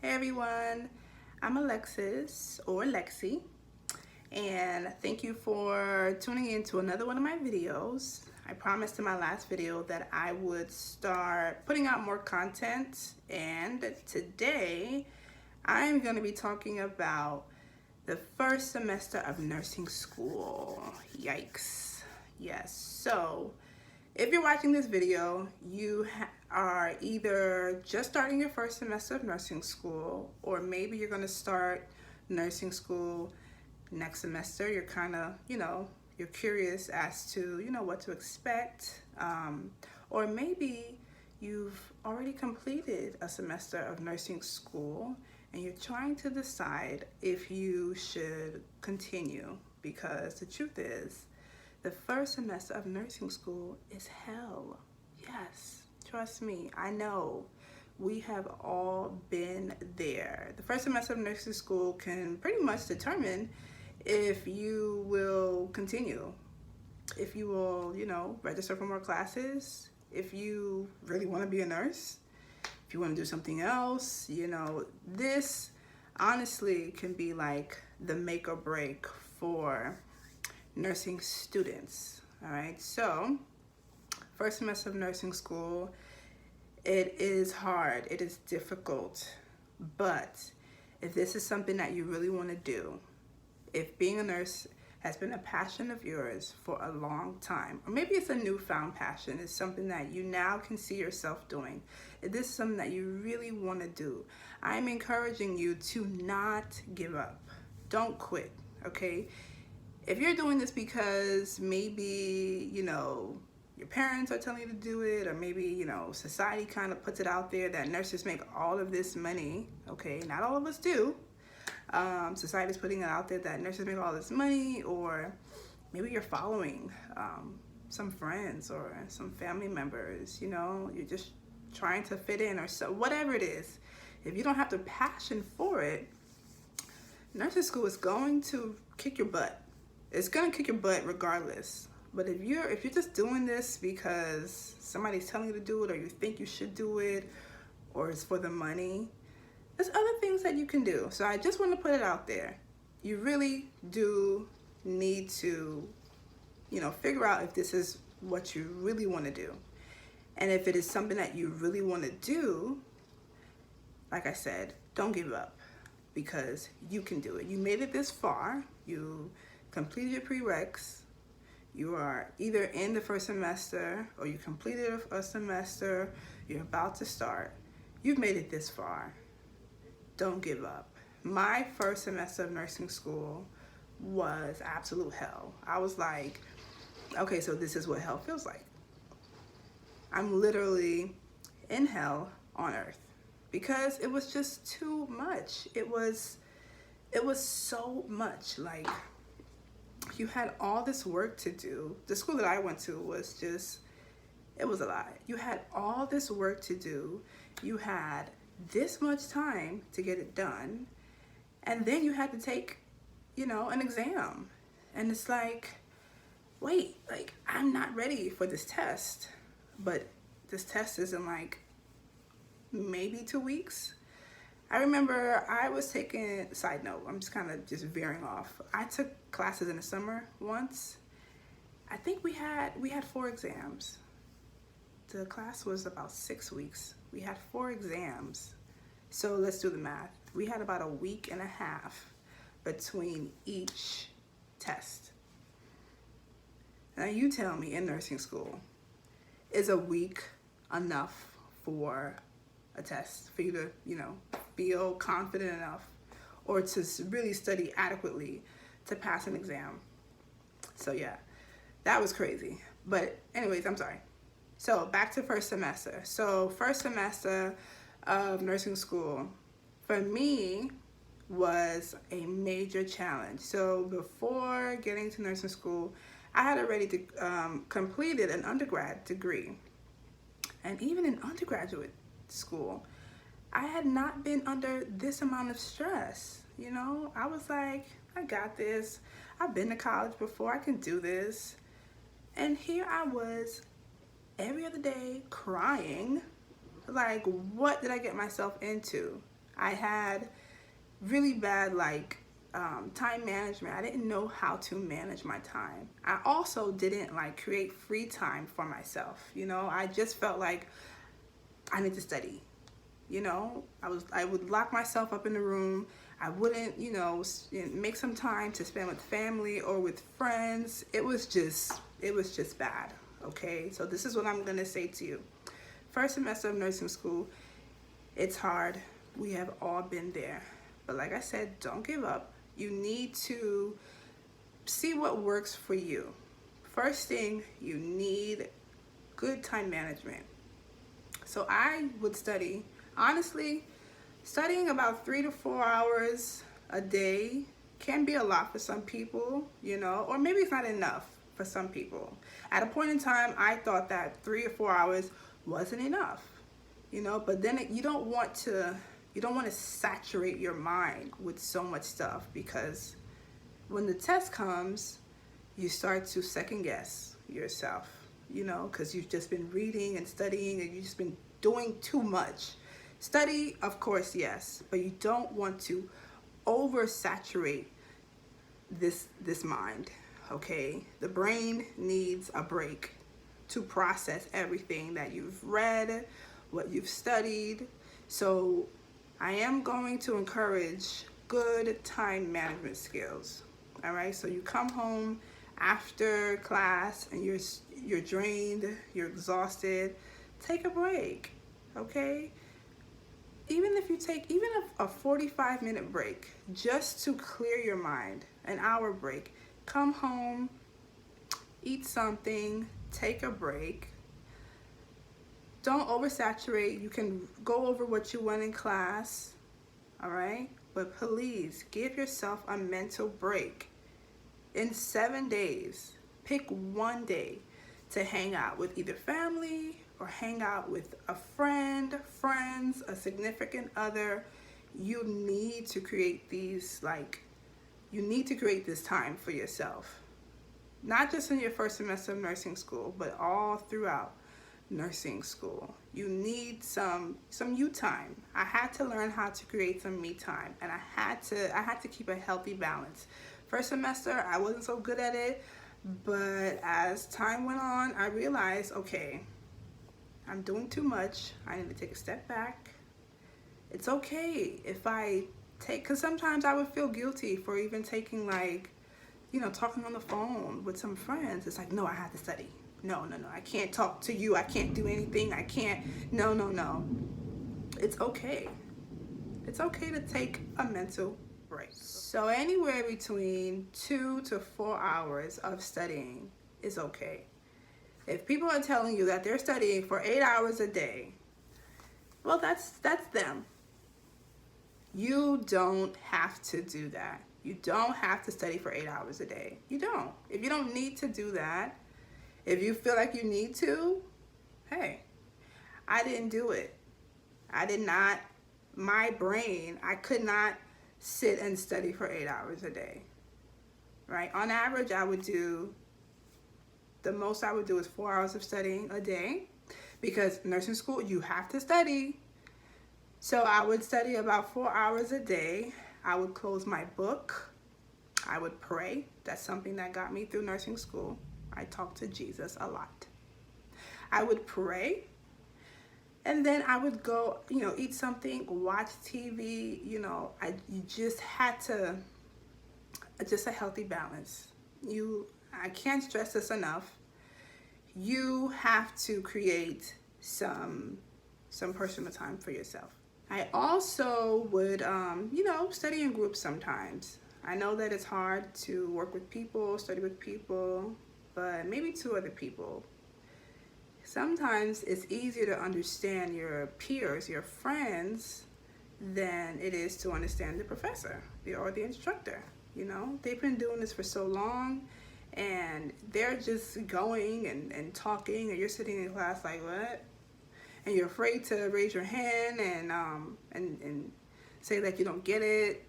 Hey everyone, I'm Alexis or Lexi, and thank you for tuning in to another one of my videos. I promised in my last video that I would start putting out more content, and today I'm going to be talking about the first semester of nursing school. Yikes. Yes, so if you're watching this video, you are either just starting your first semester of nursing school, or maybe you're going to start nursing school next semester. You're kind of, you're curious as to, what to expect. Or maybe you've already completed a semester of nursing school and you're trying to decide if you should continue, because the truth is, the first semester of nursing school is hell. Yes, trust me, I know. We have all been there. The first semester of nursing school can pretty much determine if you will continue, if you will, register for more classes, if you really want to be a nurse, if you want to do something else. This honestly can be like the make or break for nursing students. All right, so first semester of nursing school, it is hard, it is difficult, but if this is something that you really want to do, if being a nurse has been a passion of yours for a long time, or maybe it's a newfound passion, it's something that you now can see yourself doing, if this is something that you really want to do, I'm encouraging you to not give up. Don't quit, okay? If you're doing this because maybe, your parents are telling you to do it, or maybe, society kind of puts it out there that nurses make all of this money, okay? Not all of us do. Society's putting it out there that nurses make all this money, or maybe you're following some friends or some family members, you're just trying to fit in, or so, whatever it is. If you don't have the passion for it, nursing school is going to kick your butt. It's gonna kick your butt regardless. But if you're just doing this because somebody's telling you to do it, or you think you should do it, or it's for the money, there's other things that you can do. So I just want to put it out there. You really do need to, figure out if this is what you really want to do. And if it is something that you really want to do, like I said, don't give up, because you can do it. You made it this far. You completed your prereqs. You are either in the first semester, or you completed a semester, you're about to start. You've made it this far. Don't give up. My first semester of nursing school was absolute hell. I was like, okay, so this is what hell feels like. I'm literally in hell on earth, because it was just too much. It was so much. Like, you had all this work to do. The school that I went to was just, it was a lot. You had all this work to do. You had this much time to get it done. And then you had to take, an exam. And it's like, wait, like, I'm not ready for this test. But this test is in like maybe 2 weeks. I remember I was taking, side note, I'm just kind of just veering off. I took classes in the summer once. I think we had 4 exams. The class was about 6 weeks. We had 4 exams. So let's do the math. We had about a week and a half between each test. Now you tell me, in nursing school, is a week enough for a test, for you to, feel confident enough, or to really study adequately to pass an exam? So yeah, that was crazy. But anyways, I'm sorry. So back to first semester. So first semester of nursing school for me was a major challenge. So before getting to nursing school, I had already completed an undergrad degree. And even in undergraduate school, I had not been under this amount of stress. I was like, I got this. I've been to college before. I can do this. And here I was every other day crying. Like, what did I get myself into? I had really bad time management. I didn't know how to manage my time. I also didn't create free time for myself. I just felt like I need to study. I would lock myself up in the room. I wouldn't, make some time to spend with family or with friends. It was just bad. Okay, so this is what I'm gonna say to you. First semester of nursing school, it's hard. We have all been there. But like I said, don't give up. You need to see what works for you. First thing, you need good time management. So I would study, honestly, studying about 3 to 4 hours a day can be a lot for some people, or maybe it's not enough for some people. At a point in time, I thought that 3 or 4 hours wasn't enough, but then you don't want to saturate your mind with so much stuff, because when the test comes, you start to second guess yourself, because you've just been reading and studying and you've just been doing too much. Study, of course, yes, but you don't want to oversaturate this mind, okay? The brain needs a break to process everything that you've read, what you've studied. So I am going to encourage good time management skills. All right, so you come home after class and you're drained, you're exhausted. Take a break, okay? Even if you take a 45-minute break just to clear your mind, an hour break, come home, eat something, take a break. Don't oversaturate. You can go over what you went in class, all right? But please give yourself a mental break. In 7 days, pick one day to hang out with either family or hang out with a friend, friends, a significant other. You need to create this time for yourself. Not just in your first semester of nursing school, but all throughout nursing school. You need some you time. I had to learn how to create some me time, and I had to keep a healthy balance. First semester, I wasn't so good at it, but as time went on, I realized, okay, I'm doing too much. I need to take a step back. It's okay if I take, because sometimes I would feel guilty for even taking talking on the phone with some friends. It's like, no, I have to study. No, I can't talk to you. I can't do anything. I can't, no. It's okay. It's okay to take a mental break. So anywhere between 2 to 4 hours of studying is okay. If people are telling you that they're studying for 8 hours a day, well, that's them. You don't have to do that. You don't have to study for 8 hours a day. You don't. If you don't need to do that, if you feel like you need to, hey, I didn't do it. I did not, my brain, I could not sit and study for 8 hours a day, right? On average, the most I would do is 4 hours of studying a day, because nursing school, you have to study. So I would study about 4 hours a day. I would close my book. I would pray. That's something that got me through nursing school. I talked to Jesus a lot. I would pray, and then I would go, eat something, watch TV. You just had to, just a healthy balance. I can't stress this enough. You have to create some personal time for yourself. I also would, study in groups sometimes. I know that it's hard to work with people, study with people, but maybe 2 other people. Sometimes it's easier to understand your peers, your friends, than it is to understand the professor or the instructor. They've been doing this for so long, and they're just going and talking, and you're sitting in class like, what? And you're afraid to raise your hand and say that you don't get it.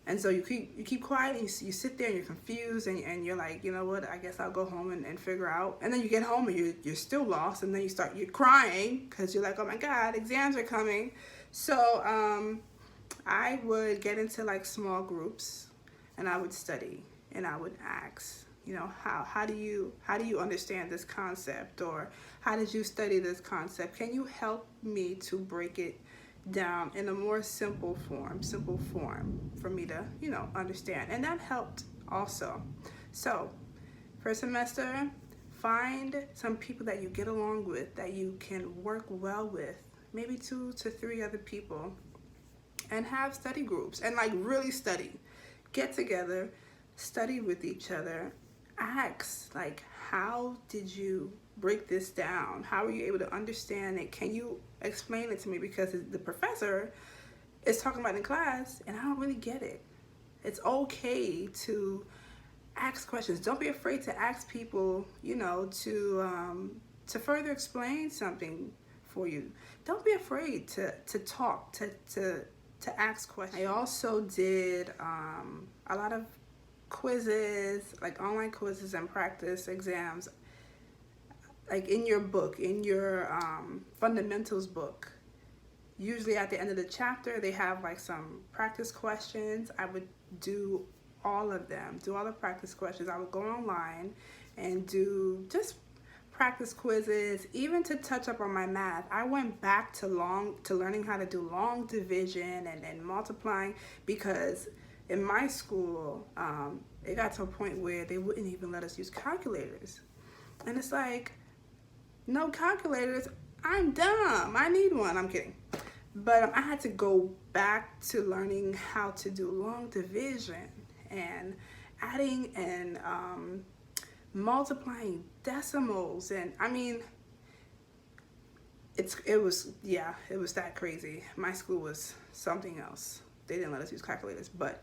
And so you keep quiet, and you sit there and you're confused, and you're like, you know what, I guess I'll go home and figure out. And then you get home and you're still lost, and then you're crying because you're like, oh my God, exams are coming. So I would get into like small groups, and I would study, and I would ask, you know, how do you understand this concept, or how did you study this concept? Can you help me to break it down in a more simple form for me to, you know, understand? And that helped also. So first semester, find some people that you get along with, that you can work well with, maybe 2 to 3 other people, and have study groups, and like really study. Get together, study with each other, ask like, how did you break this down? How were you able to understand it? Can you explain it to me? Because the professor is talking about it in class and I don't really get it. It's okay to ask questions. Don't be afraid to ask people, you know, to further explain something for you. Don't be afraid to talk, to ask questions. I also did a lot of quizzes, like online quizzes and practice exams, like in your book, in your fundamentals book. Usually at the end of the chapter, they have like some practice questions. I would do all of them, do all the practice questions. I would go online and do just practice quizzes, even to touch up on my math. I went back to learning how to do long division and multiplying, because in my school, it got to a point where they wouldn't even let us use calculators. And it's like, no calculators, I'm dumb, I need one. I'm kidding. But I had to go back to learning how to do long division and adding and multiplying decimals. And I mean, it was that crazy. My school was something else. They didn't let us use calculators, but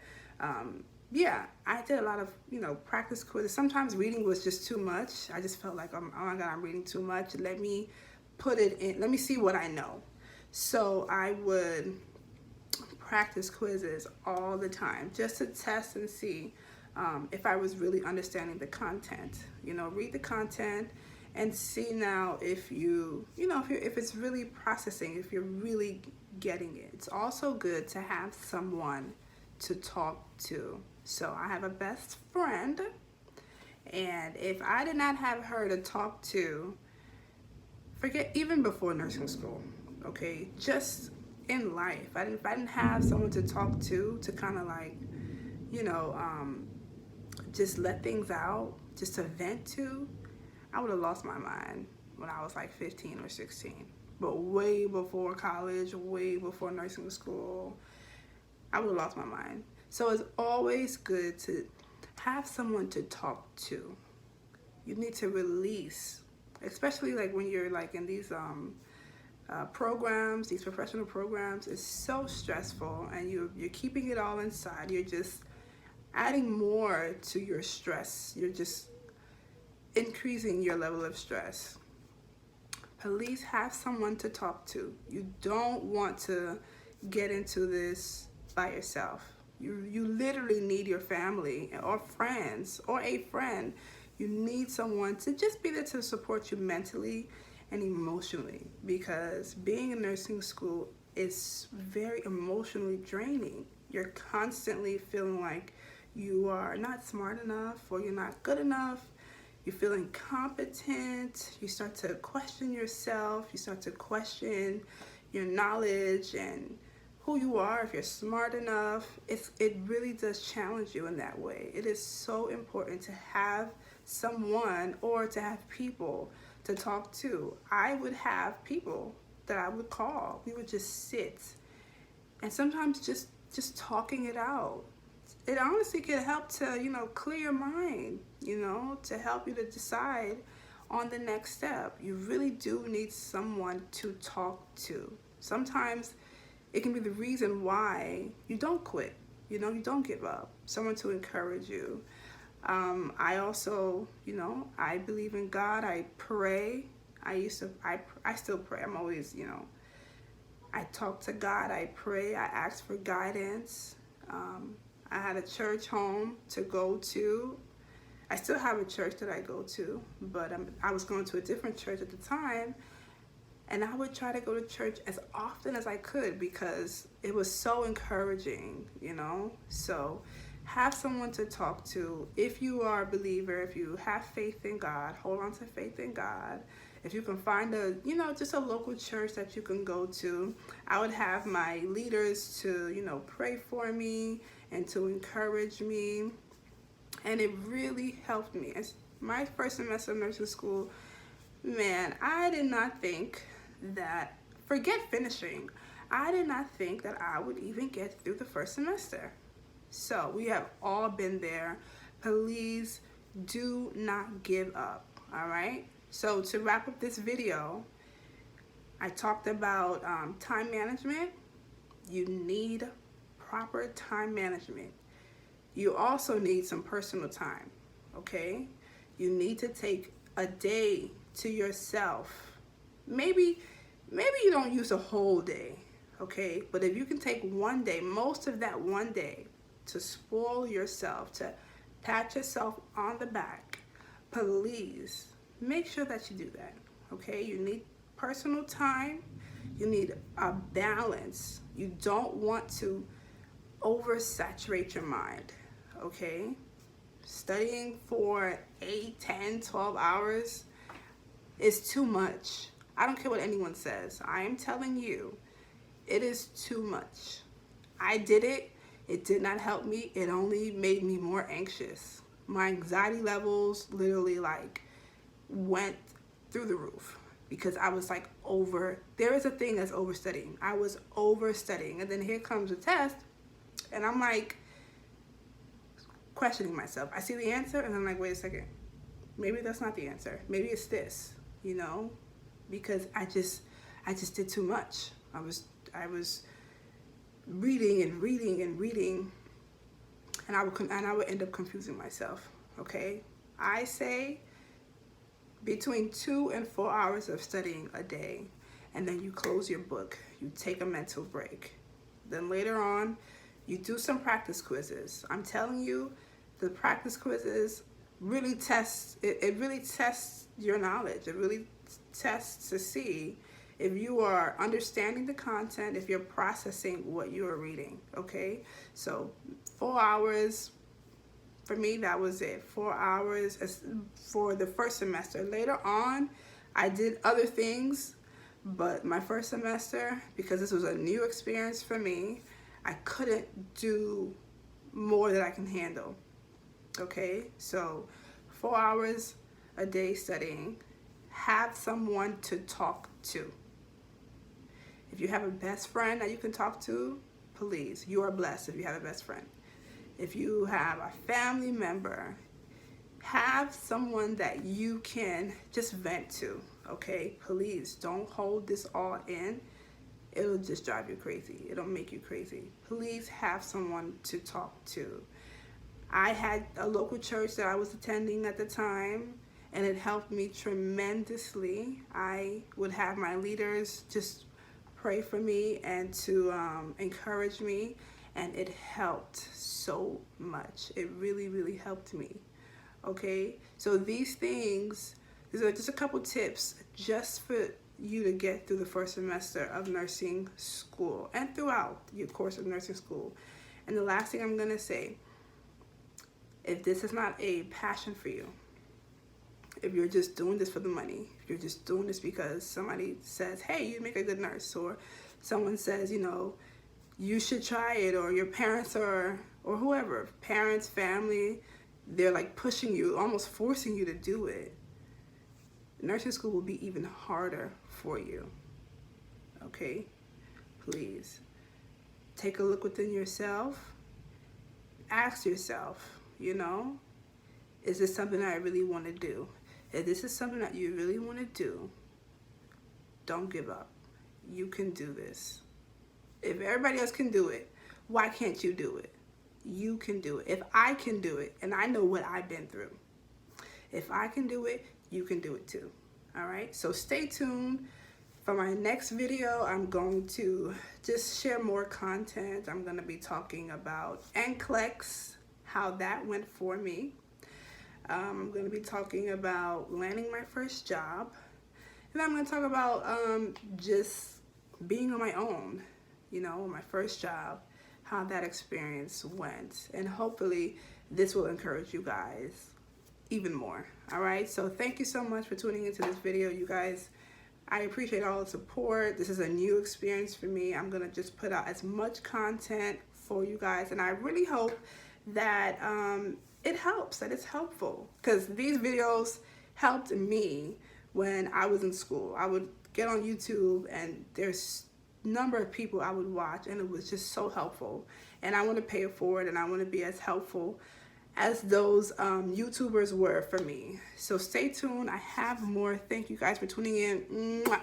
yeah, I did a lot of, you know, practice quizzes. Sometimes reading was just too much. I just felt like, oh my God, I'm reading too much. Let me put it in, let me see what I know. So I would practice quizzes all the time just to test and see if I was really understanding the content. You know, read the content and see now if if it's really processing, if you're really getting it. It's also good to have someone to talk to. So I have a best friend, and if I did not have her to talk to, forget even before nursing school, okay, just in life, I didn't have someone to talk to kind of like, you know, just let things out, just to vent to, I would have lost my mind when I was like 15 or 16. But way before college, way before nursing school, I would have lost my mind. So it's always good to have someone to talk to. You need to release, especially like when you're like in these programs, these professional programs. It's so stressful, and you're keeping it all inside. You're just adding more to your stress. You're just increasing your level of stress. Please have someone to talk to. You don't want to get into this by yourself. You literally need your family or friends or a friend. You need someone to just be there to support you mentally and emotionally, because being in nursing school is very emotionally draining. You're constantly feeling like you are not smart enough, or you're not good enough. You feel incompetent. You start to question yourself. You start to question your knowledge and who you are, if you're smart enough. It really does challenge you in that way. It is so important to have someone, or to have people to talk to. I would have people that I would call. We would just sit, and sometimes just talking it out. It honestly could help to, you know, clear your mind, you know, to help you to decide on the next step. You really do need someone to talk to. Sometimes it can be the reason why you don't quit, you know, you don't give up. Someone to encourage you. I also, you know, I believe in God. I pray. I still pray. I'm always, you know, I talk to God. I pray. I ask for guidance. I had a church home to go to. I still have a church that I go to, but I was going to a different church at the time, And I would try to go to church as often as I could because it was so encouraging, you know? So have someone to talk to. If you are a believer, if you have faith in God, hold on to faith in God. If you can find a, you know, just a local church that you can go to, I would have my leaders to, you know, pray for me and to encourage me. And it really helped me. As my first semester of nursing school, man, I did not think that, forget finishing, I did not think that I would even get through the first semester. So we have all been there. Please do not give up, all right? So to wrap up this video, I talked about time management. You need proper time management. You also need some personal time, okay? You need to take a day to yourself. Maybe you don't use a whole day, okay? But if you can take one day, most of that one day, to spoil yourself, to pat yourself on the back, please make sure that you do that, okay? You need personal time. You need a balance. You don't want to oversaturate your mind, okay? Studying for 8, 10, 12 hours is too much. I don't care what anyone says. I am telling you, it is too much. I did it. It did not help me. It only made me more anxious. My anxiety levels literally like went through the roof because I was like there is a thing as overstudying. I was overstudying, and then here comes a test and I'm like questioning myself. I see the answer and I'm like, wait a second, maybe that's not the answer. Maybe it's this, you know, because I just did too much. I was reading and reading and reading, and I would end up confusing myself, okay? I say between 2 and 4 hours of studying a day, and then you close your book, you take a mental break. Then later on, you do some practice quizzes. I'm telling you, the practice quizzes really test, it really tests your knowledge. It really tests to see if you are understanding the content, if you're processing what you are reading, okay? So 4 hours, for me, that was it. 4 hours for the first semester. Later on, I did other things, but my first semester, because this was a new experience for me, I couldn't do more than I can handle, okay? So 4 hours a day studying. Have someone to talk to. If you have a best friend that you can talk to, please, you are blessed if you have a best friend. If you have a family member, have someone that you can just vent to, okay? Please don't hold this all in. It'll just drive you crazy. It'll make you crazy. Please have someone to talk to. I had a local church that I was attending at the time, and it helped me tremendously. I would have my leaders just pray for me and to encourage me, and it helped so much. It really, really helped me, okay? So these things, these are just a couple tips just for you to get through the first semester of nursing school and throughout your course of nursing school. And the last thing I'm gonna say, if this is not a passion for you, if you're just doing this for the money, if you're just doing this because somebody says, hey, you make a good nurse, or someone says, you know, you should try it, or your parents or whoever, parents, family, they're like pushing you, almost forcing you to do it, nursing school will be even harder for you, okay? Please take a look within yourself. Ask yourself, you know, is this something I really want to do? If this is something that you really want to do, don't give up. You can do this. If everybody else can do it, why can't you do it? You can do it. If I can do it, and I know what I've been through, if I can do it, you can do it too. All right, so stay tuned. For my next video, I'm going to just share more content. I'm going to be talking about NCLEX, how that went for me. I'm going to be talking about landing my first job, And I'm going to talk about just being on my own, you know, my first job, how that experience went. And hopefully this will encourage you guys even more. All right, so thank you so much for tuning into this video, you guys. I appreciate all the support. This is a new experience for me. I'm gonna just put out as much content for you guys, and I really hope that it helps, that it's helpful, because these videos helped me when I was in school. I would get on YouTube and there's number of people I would watch, and it was just so helpful, and I want to pay it forward, and I want to be as helpful as those YouTubers were for me. So stay tuned. I have more. Thank you guys for tuning in. Mwah.